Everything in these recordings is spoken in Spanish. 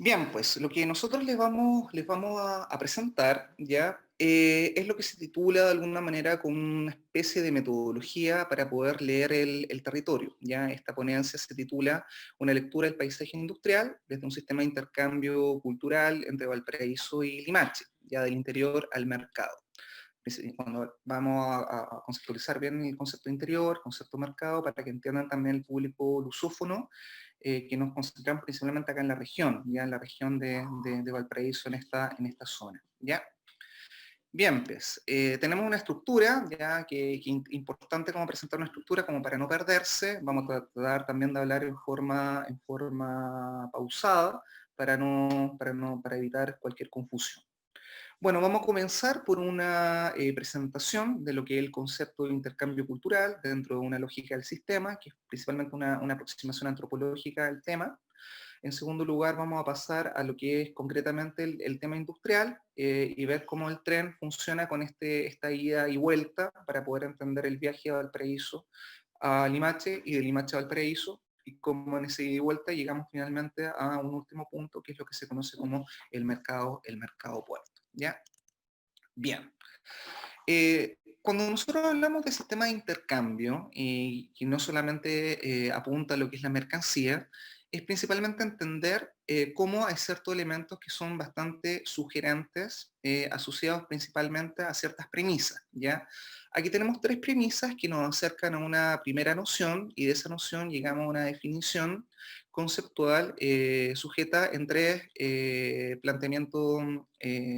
Bien, pues lo que nosotros les vamos a presentar ya es lo que se titula de alguna manera como una especie de metodología para poder leer el territorio. Ya esta ponencia se titula Una lectura del paisaje industrial desde un sistema de intercambio cultural entre Valparaíso y Limache, ya del interior al mercado. Cuando vamos a conceptualizar bien el concepto interior, concepto mercado, para que entiendan también el público lusófono, que nos concentramos principalmente acá en la región, ya en la región de Valparaíso, en esta zona. ¿Ya? Bien, pues, tenemos una estructura, ya que importante como presentar una estructura como para no perderse. Vamos a tratar también de hablar en forma pausada para evitar cualquier confusión. Bueno, vamos a comenzar por una presentación de lo que es el concepto de intercambio cultural dentro de una lógica del sistema, que es principalmente una aproximación antropológica al tema. En segundo lugar, vamos a pasar a lo que es concretamente el tema industrial y ver cómo el tren funciona con esta ida y vuelta para poder entender el viaje de Valparaíso a Limache y de Limache a Valparaíso y cómo en esa ida y vuelta llegamos finalmente a un último punto que es lo que se conoce como el mercado puerto. ¿Ya? Bien. Cuando nosotros hablamos de sistema de intercambio, y no solamente apunta a lo que es la mercancía, es principalmente entender cómo hay ciertos elementos que son bastante sugerentes, asociados principalmente a ciertas premisas, ¿ya? Aquí tenemos tres premisas que nos acercan a una primera noción, y de esa noción llegamos a una definición conceptual sujeta en tres planteamientos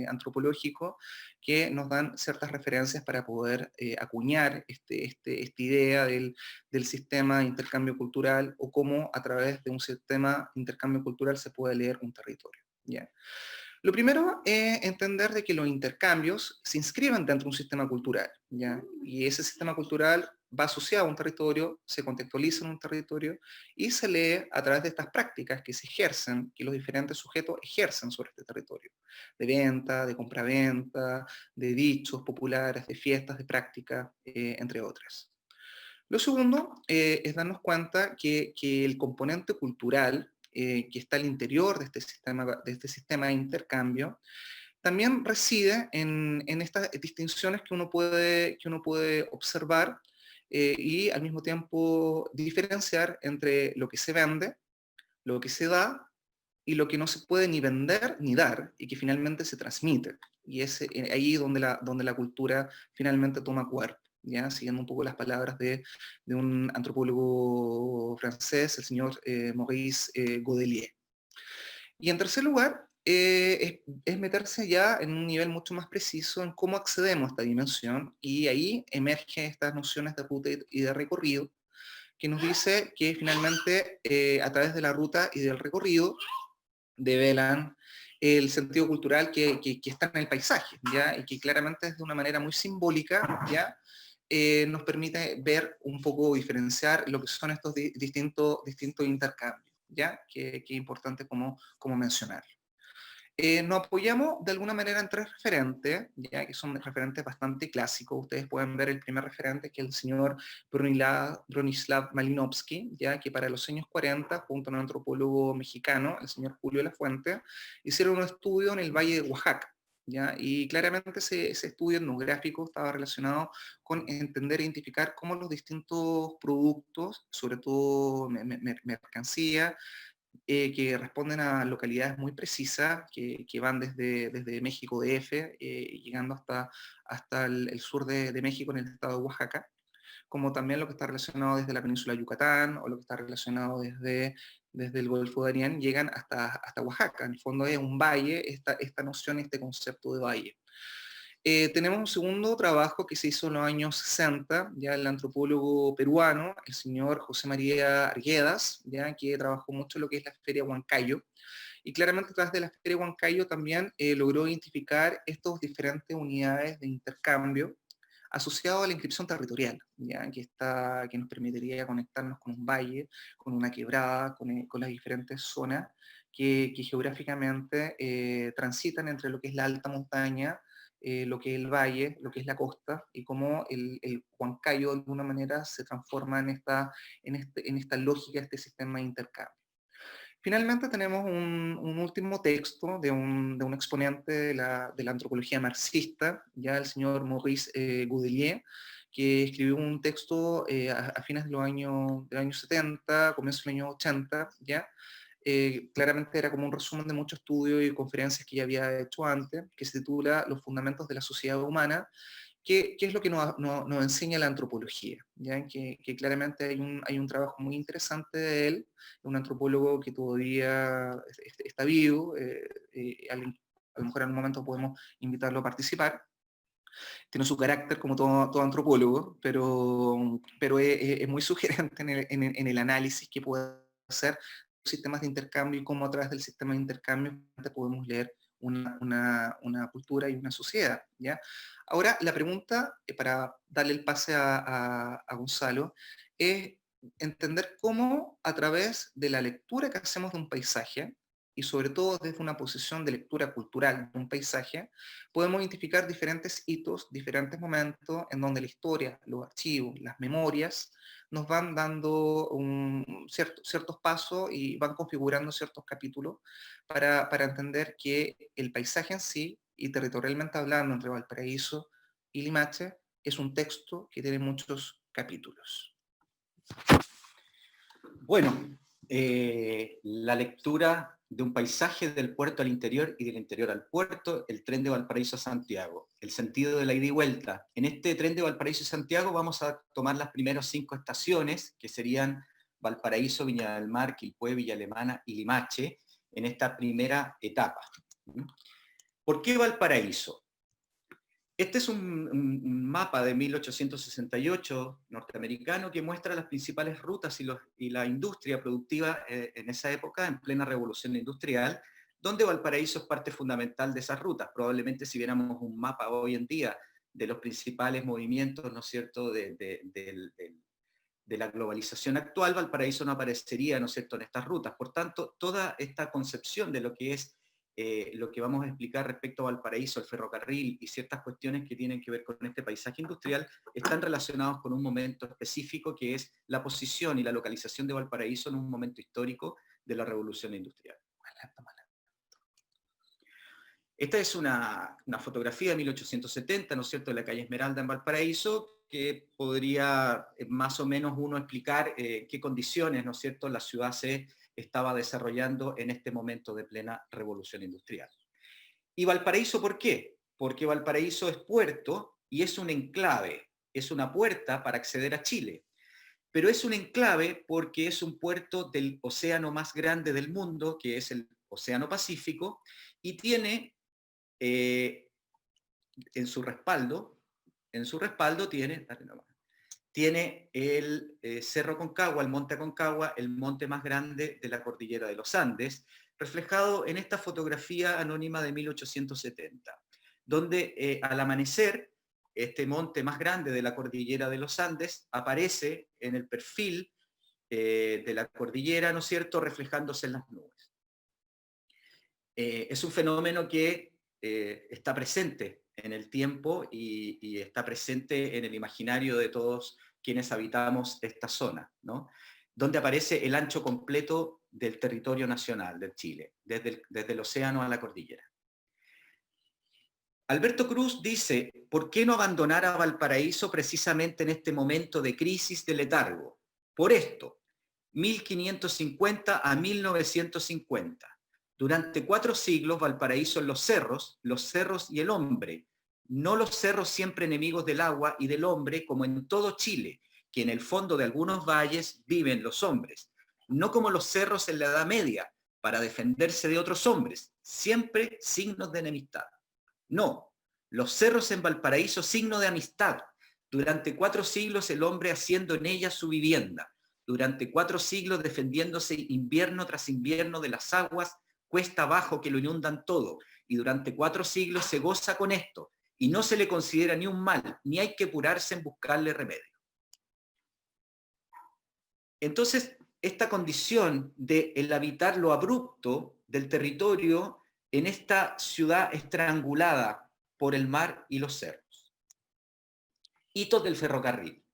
antropológicos que nos dan ciertas referencias para poder acuñar esta idea del sistema de intercambio cultural o cómo a través de un sistema de intercambio cultural se puede leer un territorio. ¿Ya? Lo primero es entender de que los intercambios se inscriben dentro de un sistema cultural, ¿ya? Y ese sistema cultural va asociado a un territorio, se contextualiza en un territorio y se lee a través de estas prácticas que se ejercen, que los diferentes sujetos ejercen sobre este territorio, de venta, de compraventa, de dichos populares, de fiestas, de prácticas, entre otras. Lo segundo es darnos cuenta que el componente cultural que está al interior de este sistema de intercambio también reside en estas distinciones que uno puede observar y al mismo tiempo diferenciar entre lo que se vende, lo que se da y lo que no se puede ni vender ni dar y que finalmente se transmite. Y es ahí donde la cultura finalmente toma cuerpo, ¿ya? Siguiendo un poco las palabras de un antropólogo francés, el señor Maurice Godelier. Y en tercer lugar, es meterse ya en un nivel mucho más preciso en cómo accedemos a esta dimensión y ahí emergen estas nociones de ruta y de recorrido que nos dice que finalmente a través de la ruta y del recorrido develan el sentido cultural que está en el paisaje, ¿ya? Y que claramente es de una manera muy simbólica, ¿ya? Nos permite ver un poco, diferenciar lo que son estos distintos intercambios, ¿ya? Que es importante como mencionar. Nos apoyamos de alguna manera en tres referentes, ya que son referentes bastante clásicos. Ustedes pueden ver el primer referente, que es el señor Bronislav Malinowski, ya que para los años 40, junto a un antropólogo mexicano, el señor Julio Lafuente, hicieron un estudio en el Valle de Oaxaca. ¿Ya? Y claramente ese estudio etnográfico estaba relacionado con entender e identificar cómo los distintos productos, sobre todo mercancía, que responden a localidades muy precisas, que van desde México DF, llegando hasta el sur de México en el estado de Oaxaca, como también lo que está relacionado desde la península de Yucatán o lo que está relacionado desde el Golfo de Arián, llegan hasta Oaxaca. En el fondo es un valle, esta noción, este concepto de valle. Tenemos un segundo trabajo que se hizo en los años 60, ya el antropólogo peruano, el señor José María Arguedas, ya que trabajó mucho en lo que es la Feria Huancayo, y claramente a través de la Feria Huancayo también logró identificar estas diferentes unidades de intercambio asociado a la inscripción territorial, ¿ya? Que nos permitiría conectarnos con un valle, con una quebrada, con las diferentes zonas que geográficamente transitan entre lo que es la alta montaña, lo que es el valle, lo que es la costa, y cómo el Huancayo de alguna manera se transforma en esta lógica, este sistema de intercambio. Finalmente tenemos un último texto de un exponente de la antropología marxista, ya el señor Maurice Gudelier, que escribió un texto a fines del año 70, comienzo del año 80, ¿ya? Claramente era como un resumen de muchos estudios y conferencias que ya había hecho antes, que se titula Los fundamentos de la sociedad humana. ¿Qué es lo que nos enseña la antropología? ¿Ya? Que claramente hay un trabajo muy interesante de él, un antropólogo que todavía está vivo, a lo mejor en algún momento podemos invitarlo a participar. Tiene su carácter como todo antropólogo, pero es muy sugerente en el análisis que puede hacer sistemas de intercambio y cómo a través del sistema de intercambio podemos leer una cultura y una sociedad, ¿ya? Ahora, la pregunta, para darle el pase a Gonzalo, es entender cómo a través de la lectura que hacemos de un paisaje, y sobre todo desde una posición de lectura cultural de un paisaje, podemos identificar diferentes hitos, diferentes momentos en donde la historia, los archivos, las memorias nos van dando ciertos pasos y van configurando ciertos capítulos para entender que el paisaje en sí, y territorialmente hablando entre Valparaíso y Limache, es un texto que tiene muchos capítulos. Bueno, la lectura de un paisaje del puerto al interior y del interior al puerto, el tren de Valparaíso a Santiago, el sentido de la ida y vuelta. En este tren de Valparaíso a Santiago vamos a tomar las primeras 5 estaciones, que serían Valparaíso, Viña del Mar, Quilpué, Villa Alemana y Limache, en esta primera etapa. ¿Por qué Valparaíso? Este es un mapa de 1868 norteamericano que muestra las principales rutas y la industria productiva en esa época, en plena revolución industrial, donde Valparaíso es parte fundamental de esas rutas. Probablemente si viéramos un mapa hoy en día de los principales movimientos, ¿no es cierto?, de la globalización actual, Valparaíso no aparecería, ¿no es cierto?, en estas rutas. Por tanto, toda esta concepción de lo que es lo que vamos a explicar respecto a Valparaíso, el ferrocarril y ciertas cuestiones que tienen que ver con este paisaje industrial, están relacionados con un momento específico que es la posición y la localización de Valparaíso en un momento histórico de la revolución industrial. Esta es una fotografía de 1870, ¿no es cierto?, de la calle Esmeralda en Valparaíso, que podría más o menos uno explicar qué condiciones, ¿no es cierto?, la ciudad se estaba desarrollando en este momento de plena revolución industrial. ¿Y Valparaíso por qué? Porque Valparaíso es puerto y es un enclave, es una puerta para acceder a Chile. Pero es un enclave porque es un puerto del océano más grande del mundo, que es el Océano Pacífico, y tiene en su respaldo tiene el Cerro Concagua, el Monte Aconcagua, el monte más grande de la cordillera de los Andes, reflejado en esta fotografía anónima de 1870, donde al amanecer este monte más grande de la cordillera de los Andes aparece en el perfil de la cordillera, ¿no es cierto?, reflejándose en las nubes. Es un fenómeno que está presente en el tiempo y está presente en el imaginario de todos quienes habitamos esta zona, ¿no?, donde aparece el ancho completo del territorio nacional de Chile, desde el océano a la cordillera. Alberto Cruz dice, ¿por qué no abandonar a Valparaíso precisamente en este momento de crisis, de letargo? Por esto, 1550 a 1950. Durante 4 siglos Valparaíso en los cerros y el hombre, no los cerros siempre enemigos del agua y del hombre como en todo Chile, que en el fondo de algunos valles viven los hombres, no como los cerros en la Edad Media, para defenderse de otros hombres, siempre signos de enemistad. No, los cerros en Valparaíso signo de amistad. Durante 4 siglos el hombre haciendo en ella su vivienda. Durante 4 siglos defendiéndose invierno tras invierno de las aguas cuesta abajo que lo inundan todo. Y durante 4 siglos se goza con esto. Y no se le considera ni un mal, ni hay que apurarse en buscarle remedio. Entonces, esta condición de el habitar lo abrupto del territorio en esta ciudad estrangulada por el mar y los cerros. Hitos del ferrocarril.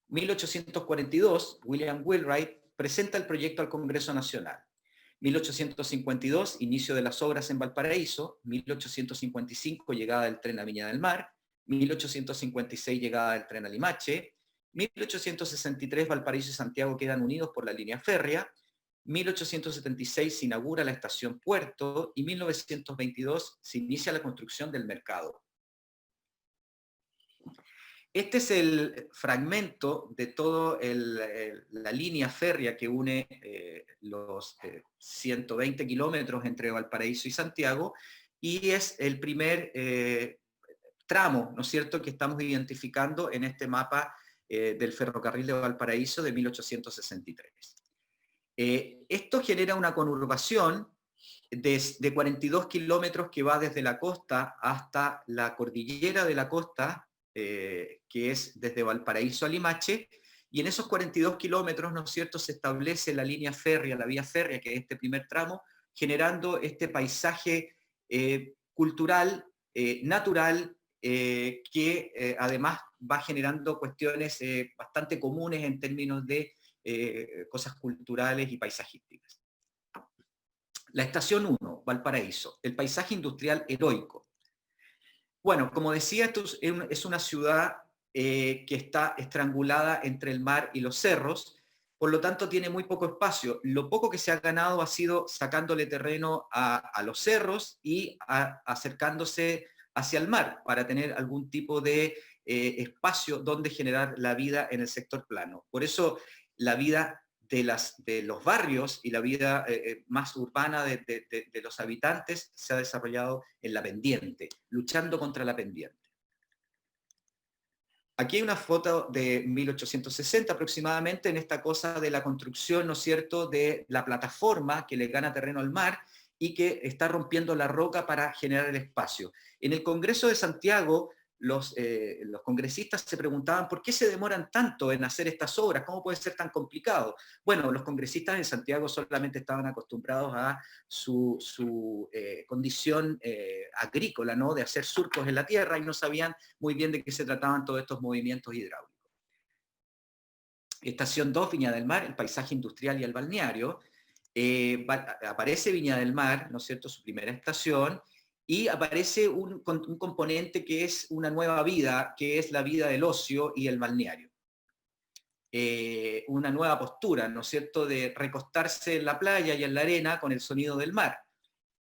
1842, William Wheelwright presenta el proyecto al Congreso Nacional. 1852, inicio de las obras en Valparaíso. 1855, llegada del tren a Viña del Mar. 1856, llegada del tren a Limache. 1863, Valparaíso y Santiago quedan unidos por la línea férrea. 1876 se inaugura la estación Puerto y 1922 se inicia la construcción del mercado. Este es el fragmento de toda la línea férrea que une los 120 kilómetros entre Valparaíso y Santiago, y es el primer tramo, ¿no es cierto?, que estamos identificando en este mapa del ferrocarril de Valparaíso de 1863. Esto genera una conurbación de 42 kilómetros que va desde la costa hasta la cordillera de la costa, que es desde Valparaíso a Limache, y en esos 42 kilómetros, ¿no es cierto?, se establece la línea férrea, la vía férrea, que es este primer tramo, generando este paisaje cultural, natural, que además va generando cuestiones bastante comunes en términos de cosas culturales y paisajísticas. La estación 1, Valparaíso, el paisaje industrial heroico. Bueno, como decía, esto es una ciudad que está estrangulada entre el mar y los cerros, por lo tanto tiene muy poco espacio. Lo poco que se ha ganado ha sido sacándole terreno a los cerros y acercándose hacia el mar para tener algún tipo de espacio donde generar la vida en el sector plano. Por eso la vida de los barrios y la vida más urbana de los habitantes se ha desarrollado en la pendiente, luchando contra la pendiente. Aquí hay una foto de 1860 aproximadamente, en esta cosa de la construcción, ¿no es cierto?, de la plataforma que le gana terreno al mar y que está rompiendo la roca para generar el espacio. En el Congreso de Santiago, los congresistas se preguntaban por qué se demoran tanto en hacer estas obras, cómo puede ser tan complicado. Bueno, los congresistas en Santiago solamente estaban acostumbrados a su condición agrícola, ¿no?, de hacer surcos en la tierra, y no sabían muy bien de qué se trataban todos estos movimientos hidráulicos. Estación 2, Viña del Mar, el paisaje industrial y el balneario. Aparece Viña del Mar, ¿no es cierto?, su primera estación, y aparece un componente que es una nueva vida, que es la vida del ocio y el balneario. Una nueva postura, ¿no es cierto?, de recostarse en la playa y en la arena con el sonido del mar.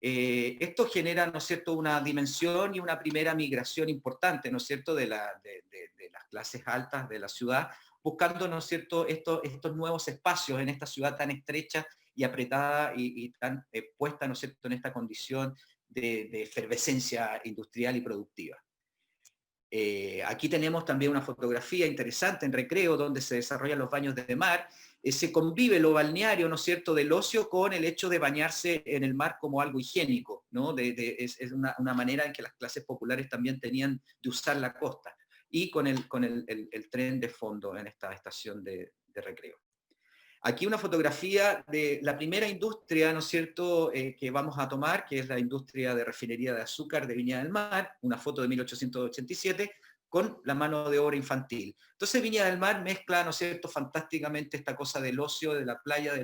Esto genera, ¿no es cierto?, una dimensión y una primera migración importante, ¿no es cierto?, de las clases altas de la ciudad, buscando, ¿no es cierto?, estos nuevos espacios en esta ciudad tan estrecha y apretada y tan puesta, ¿no es cierto?, en esta condición de efervescencia industrial y productiva. Aquí tenemos también una fotografía interesante en Recreo, donde se desarrollan los baños de mar. Se convive lo balneario, ¿no es cierto?, del ocio con el hecho de bañarse en el mar como algo higiénico, ¿no? Es una manera en que las clases populares también tenían de usar la costa, y con el tren de fondo en esta estación de Recreo. Aquí una fotografía de la primera industria, ¿no es cierto?, que vamos a tomar, que es la industria de refinería de azúcar de Viña del Mar, una foto de 1887, con la mano de obra infantil. Entonces Viña del Mar mezcla, ¿no es cierto?, fantásticamente esta cosa del ocio, de la playa,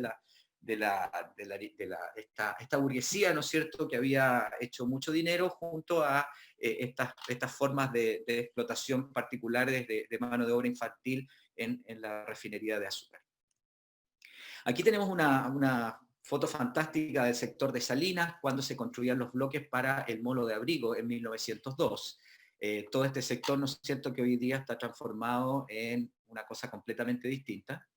esta burguesía, ¿no es cierto?, que había hecho mucho dinero, junto a estas formas de explotación particulares de mano de obra infantil en la refinería de azúcar. Aquí tenemos una foto fantástica del sector de Salinas, cuando se construían los bloques para el molo de Abrigo en 1902. Todo este sector, ¿no es cierto?, que hoy día está transformado en una cosa completamente distinta,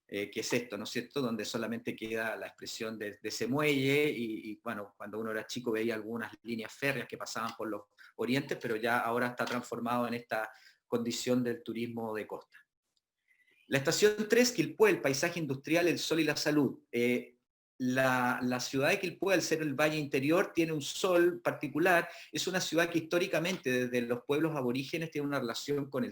que es esto, ¿no es cierto?, donde solamente queda la expresión de ese muelle, y bueno, cuando uno era chico veía algunas líneas férreas que pasaban por los orientes, pero ya ahora está transformado en esta condición del turismo de costa. La estación 3, Quilpué, el paisaje industrial, el sol y la salud. La ciudad de Quilpué, al ser el valle interior, tiene un sol particular. Es una ciudad que históricamente, desde los pueblos aborígenes, tiene una relación con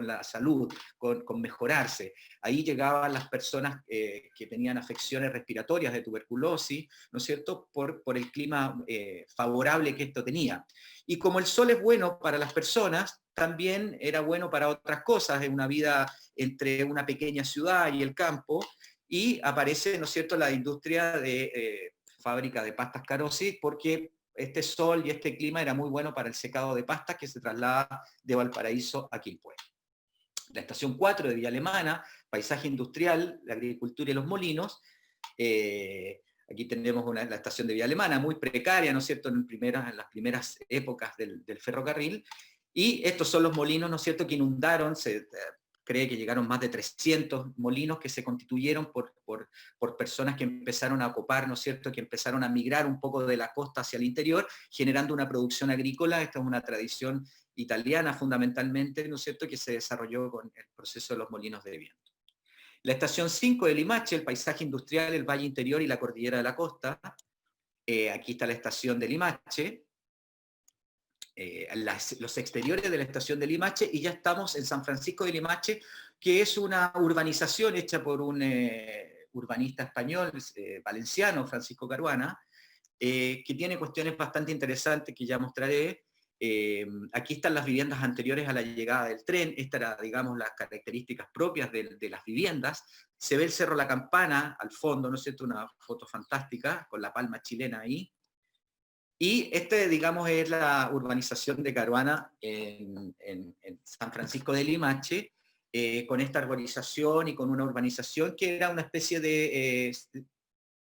la salud, con mejorarse. Ahí llegaban las personas que tenían afecciones respiratorias, de tuberculosis, ¿no es cierto?, por el clima favorable que esto tenía. Y como el sol es bueno para las personas, también era bueno para otras cosas, en una vida entre una pequeña ciudad y el campo, y aparece, ¿no es cierto?, la industria de fábrica de pastas Carosi, porque este sol y este clima era muy bueno para el secado de pastas que se traslada de Valparaíso a Quilpué. La estación 4 de Villa Alemana, paisaje industrial, la agricultura y los molinos. Aquí tenemos la estación de Villa Alemana, muy precaria, ¿no es cierto?, en las primeras épocas del ferrocarril. Y estos son los molinos, ¿no es cierto?, que inundaron, se cree que llegaron más de 300 molinos que se constituyeron por personas que empezaron a ocupar, ¿no es cierto?, que empezaron a migrar un poco de la costa hacia el interior, generando una producción agrícola. Esta es una tradición italiana fundamentalmente, ¿no es cierto?, que se desarrolló con el proceso de los molinos de viento. La estación 5 de Limache, el paisaje industrial, el valle interior y la cordillera de la costa. Aquí está la estación de Limache. Los exteriores de la estación de Limache, y ya estamos en San Francisco de Limache, que es una urbanización hecha por un urbanista español, valenciano, Francisco Caruana, que tiene cuestiones bastante interesantes que ya mostraré. Aquí están las viviendas anteriores a la llegada del tren. Estas eran, digamos, las características propias de las viviendas. Se ve el Cerro La Campana al fondo, ¿no es cierto?, una foto fantástica, con la palma chilena ahí. Y digamos, es la urbanización de Caruana en San Francisco de Limache, con esta arborización y con una urbanización que era una especie de,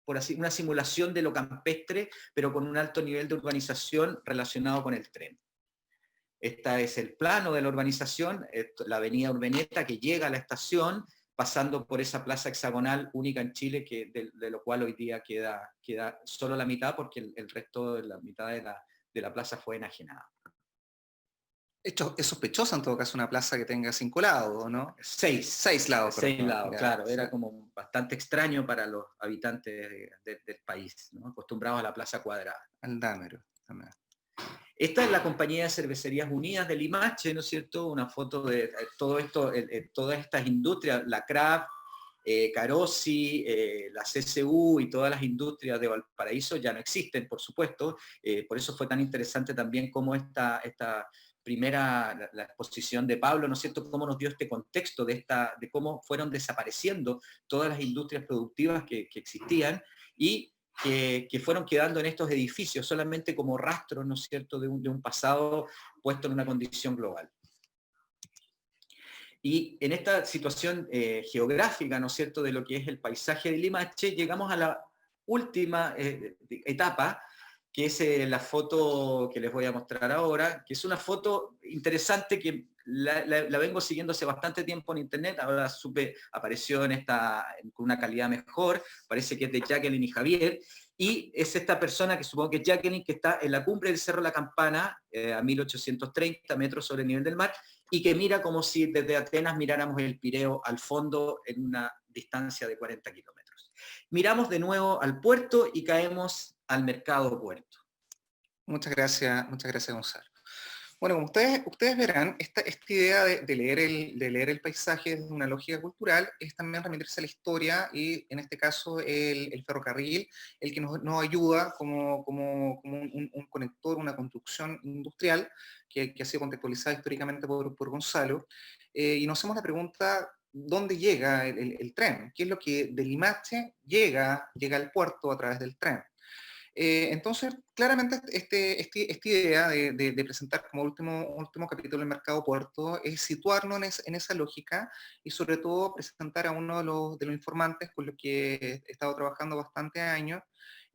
por así, una simulación de lo campestre, pero con un alto nivel de urbanización relacionado con el tren. Este es el plano de la urbanización, la avenida Urbeneta que llega a la estación, pasando por esa plaza hexagonal única en Chile, de lo cual hoy día queda solo la mitad, porque el resto de la mitad de la plaza fue enajenada. Esto es sospechosa en todo caso una plaza que tenga 5 lados, ¿no? 6. 6 lados. 6 lados, claro. Sí. Era como bastante extraño para los habitantes del país, ¿no?, acostumbrados a la plaza cuadrada. Aldamero. Esta es la Compañía de Cervecerías Unidas de Limache, ¿no es cierto? Una foto de todo esto, todas estas industrias, la Kraft, Carosi, la CSU y todas las industrias de Valparaíso ya no existen, por supuesto. Por eso fue tan interesante también cómo esta primera, la exposición de Pablo, ¿no es cierto?, cómo nos dio este contexto de cómo fueron desapareciendo todas las industrias productivas que existían y que fueron quedando en estos edificios solamente como rastros, ¿no es cierto?, de un pasado puesto en una condición global. Y en esta situación geográfica, ¿no es cierto?, de lo que es el paisaje de Limache, llegamos a la última etapa, que es la foto que les voy a mostrar ahora, que es una foto interesante que la vengo siguiendo hace bastante tiempo en internet. Ahora apareció con una calidad mejor, parece que es de Jacqueline y Javier, y es esta persona que supongo que es Jacqueline, que está en la cumbre del Cerro La Campana, a 1830 metros sobre el nivel del mar, y que mira como si desde Atenas miráramos el Pireo al fondo en una distancia de 40 kilómetros. Miramos de nuevo al puerto y caemos al mercado puerto. Muchas gracias, Gonzalo. Bueno, como ustedes verán, esta idea de leer el paisaje desde una lógica cultural es también remitirse a la historia y, en este caso, el ferrocarril, el que nos ayuda como un conector, una construcción industrial que ha sido contextualizada históricamente por Gonzalo. Y nos hacemos la pregunta, ¿dónde llega el tren? ¿Qué es lo que de Limache llega al puerto a través del tren? Entonces, claramente esta idea de presentar como último capítulo el mercado puerto es situarnos en esa lógica y sobre todo presentar a uno de los informantes con los que he estado trabajando bastantes años,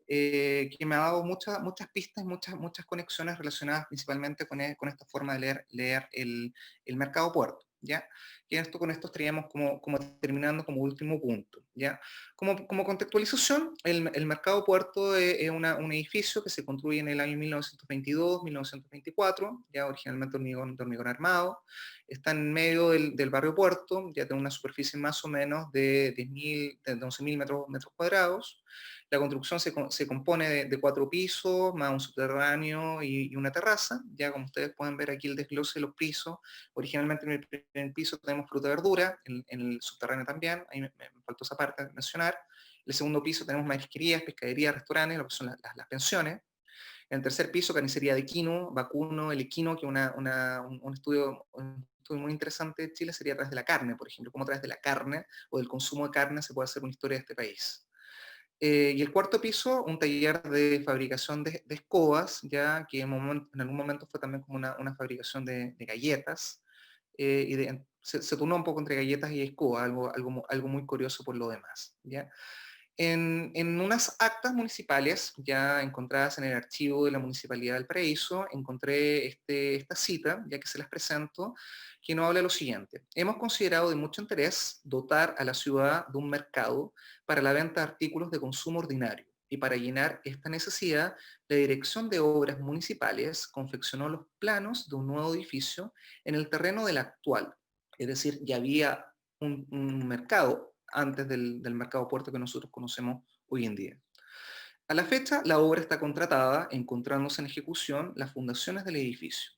que me ha dado muchas pistas y muchas conexiones relacionadas principalmente con esta forma de leer el mercado puerto, ¿ya? Y con esto estaríamos como terminando como último punto, ¿ya? Como contextualización, el mercado puerto es un edificio que se construye en el año 1922-1924, ya originalmente de hormigón armado, está en medio del barrio Puerto, ya tiene una superficie más o menos de 11.000 metros cuadrados. La construcción se compone de 4 pisos, más un subterráneo y una terraza. Ya como ustedes pueden ver aquí el desglose de los pisos, originalmente en el primer piso tenemos fruta y verdura, en el subterráneo también, ahí me faltó esa parte de mencionar. En el segundo piso tenemos marisquerías, pescaderías, restaurantes, lo que son las pensiones. En el tercer piso, carnicería de equino, vacuno, el equino, que es un estudio punto muy interesante de Chile sería a través de la carne, por ejemplo, cómo a través de la carne o del consumo de carne se puede hacer una historia de este país. Y el cuarto piso, un taller de fabricación de escobas, ya que en algún momento fue también como una fabricación de galletas, se turnó un poco entre galletas y escobas, algo muy curioso por lo demás, ¿ya? En unas actas municipales ya encontradas en el archivo de la Municipalidad del Paraíso, encontré esta cita, ya que se las presento, que nos habla lo siguiente. Hemos considerado de mucho interés dotar a la ciudad de un mercado para la venta de artículos de consumo ordinario. Y para llenar esta necesidad, la Dirección de Obras Municipales confeccionó los planos de un nuevo edificio en el terreno del actual. Es decir, ya había un mercado antes del mercado puerto que nosotros conocemos hoy en día. A la fecha, la obra está contratada, encontrándose en ejecución las fundaciones del edificio.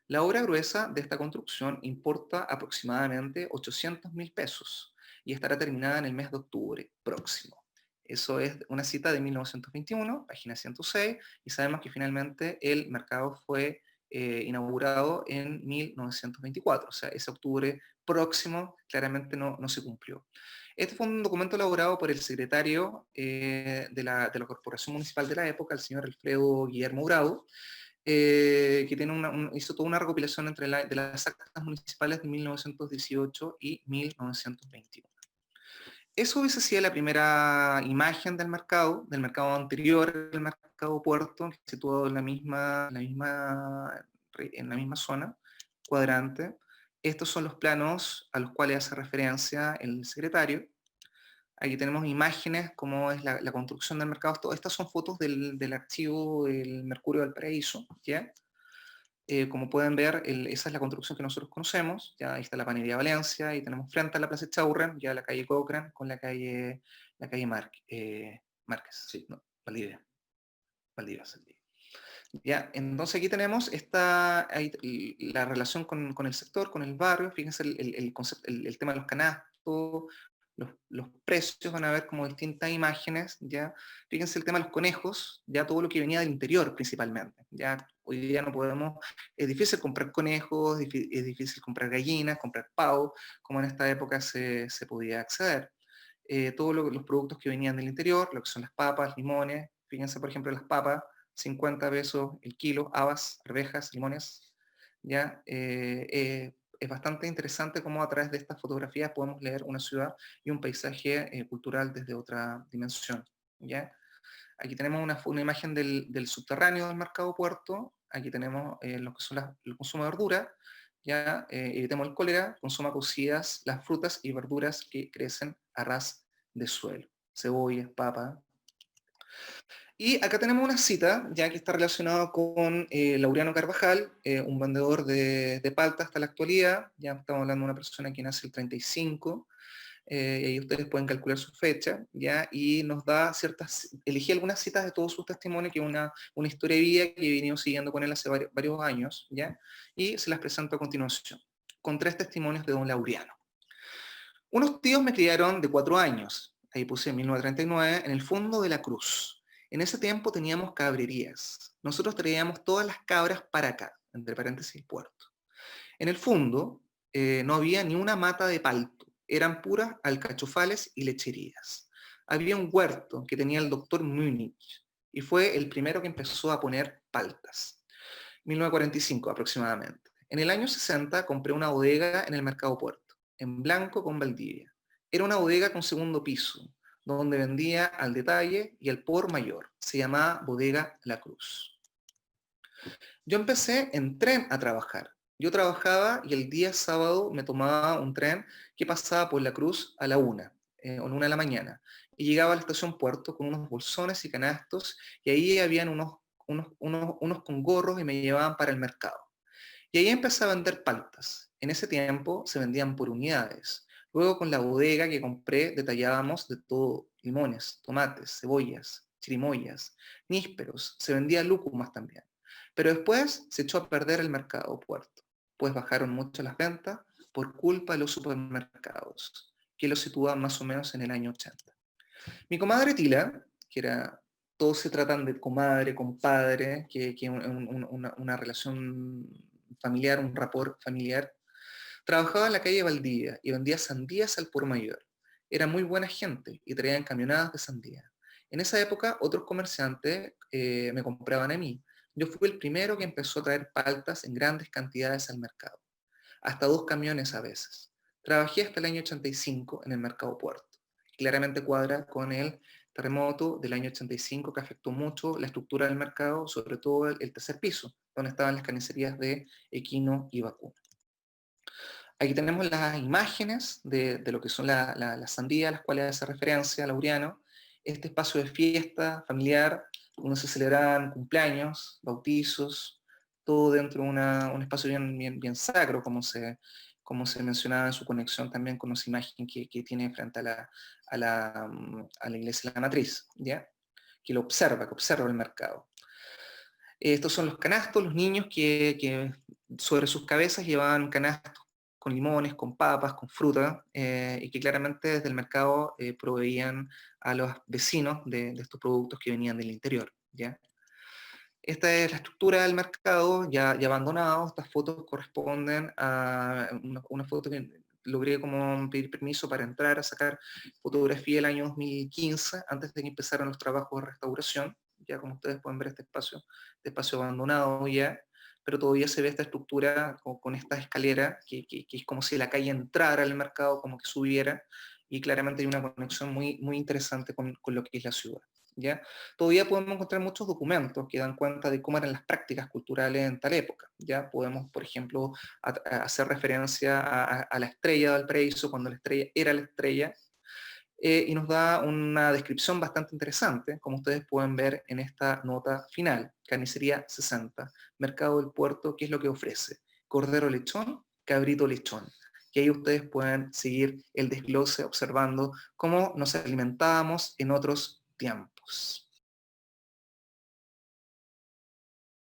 La obra gruesa de esta construcción importa aproximadamente 800.000 pesos y estará terminada en el mes de octubre próximo. Eso es una cita de 1921, página 106, y sabemos que finalmente el mercado fue inaugurado en 1924, o sea, ese octubre próximo claramente no se cumplió. Este fue un documento elaborado por el secretario de la Corporación Municipal de la época, el señor Alfredo Guillermo Bravo, que hizo toda una recopilación de las actas municipales de 1918 y 1921. Eso hubiese sido la primera imagen del mercado anterior al mercado puerto, situado en la misma zona, cuadrante. Estos son los planos a los cuales hace referencia el secretario. Aquí tenemos imágenes, como es la construcción del mercado. Estas son fotos del archivo del Mercurio del Paraíso, ¿ya? Como pueden ver, esa es la construcción que nosotros conocemos. Ya ahí está la Panería Valencia, y tenemos frente a la Plaza Echaurren, ya la calle Cochrane con la calle Márquez, Sí. no, Valdivia. Valdivia. Ya, entonces aquí tenemos la relación con el sector, con el barrio. Fíjense el tema de los canastos, los precios, van a ver como distintas imágenes, ya. Fíjense el tema de los conejos, ya todo lo que venía del interior principalmente. Ya hoy día no podemos, es difícil comprar conejos, es difícil comprar gallinas, comprar pavos, como en esta época se podía acceder. Todos los productos que venían del interior, lo que son las papas, limones, fíjense por ejemplo las papas, 50 pesos el kilo, habas, arvejas, limones, ¿ya? Es bastante interesante cómo a través de estas fotografías podemos leer una ciudad y un paisaje cultural desde otra dimensión, ¿ya? Aquí tenemos una imagen del subterráneo del mercado puerto. Aquí tenemos lo que son el consumo de verdura, ¿ya? Evitemos el cólera, consuma cocidas las frutas y verduras que crecen a ras de suelo, cebollas, papa. Y acá tenemos una cita, ya que está relacionada con Laureano Carvajal, un vendedor de palta hasta la actualidad. Ya estamos hablando de una persona que nace el 35, y ustedes pueden calcular su fecha, ¿ya? Y nos da elegí algunas citas de todos sus testimonios, que es una historia de vida que he venido siguiendo con él hace varios años, ¿ya? Y se las presento a continuación, con 3 testimonios de don Laureano. Unos tíos me criaron de 4 años, ahí puse 1939, en el fondo de la Cruz. En ese tiempo teníamos cabrerías. Nosotros traíamos todas las cabras para acá, entre paréntesis, puerto. En el fondo no había ni una mata de palto, eran puras alcachofales y lecherías. Había un huerto que tenía el doctor Múnich y fue el primero que empezó a poner paltas. 1945 aproximadamente. En el año 60 compré una bodega en el Mercado Puerto, en blanco con Valdivia. Era una bodega con segundo piso, donde vendía al detalle y al por mayor. Se llamaba Bodega La Cruz. Yo empecé en tren a trabajar. Yo trabajaba y el día sábado me tomaba un tren que pasaba por La Cruz a la 1, o 1 de la mañana, y llegaba a la estación Puerto con unos bolsones y canastos, y ahí habían unos con gorros y me llevaban para el mercado. Y ahí empecé a vender paltas. En ese tiempo se vendían por unidades. Luego con la bodega que compré detallábamos de todo: limones, tomates, cebollas, chirimoyas, nísperos, se vendía lúcumas también. Pero después se echó a perder el mercado puerto, pues bajaron mucho las ventas por culpa de los supermercados, que lo sitúan más o menos en el año 80. Mi comadre Tila, que era, todos se tratan de comadre, compadre, que una relación familiar, un rapport familiar, Trabajaba en la calle Valdivia y vendía sandías al por mayor. Era muy buena gente y traían camionadas de sandía. En esa época, otros comerciantes me compraban a mí. Yo fui el primero que empezó a traer paltas en grandes cantidades al mercado, hasta 2 camiones a veces. Trabajé hasta el año 85 en el mercado Puerto. Claramente cuadra con el terremoto del año 85 que afectó mucho la estructura del mercado, sobre todo el tercer piso, donde estaban las carnicerías de Equino y Vacuno. Aquí tenemos las imágenes de lo que son las sandías a las cuales hace referencia Laureano. Este espacio de fiesta familiar, donde se celebraban cumpleaños, bautizos, todo dentro de un espacio bien sacro, como se mencionaba en su conexión también con esa imagen que tiene frente a la iglesia de la matriz, ¿ya? Que observa el mercado. Estos son los canastos, los niños que sobre sus cabezas llevaban canastos con limones, con papas, con fruta, y que claramente desde el mercado proveían a los vecinos de estos productos que venían del interior, ¿ya? Esta es la estructura del mercado ya abandonado. Estas fotos corresponden a una foto que logré como pedir permiso para entrar a sacar fotografía el año 2015, antes de que empezaran los trabajos de restauración. Ya como ustedes pueden ver este espacio abandonado ya, pero todavía se ve esta estructura con esta escalera, que es como si la calle entrara al mercado, como que subiera, y claramente hay una conexión muy interesante con lo que es la ciudad, ¿ya? Todavía podemos encontrar muchos documentos que dan cuenta de cómo eran las prácticas culturales en tal época. Ya podemos, por ejemplo, hacer referencia a la estrella de Valparaíso, cuando la estrella era la estrella, y nos da una descripción bastante interesante, como ustedes pueden ver en esta nota final. Carnicería 60, Mercado del Puerto, ¿qué es lo que ofrece? Cordero lechón, cabrito lechón. Y ahí ustedes pueden seguir el desglose observando cómo nos alimentábamos en otros tiempos.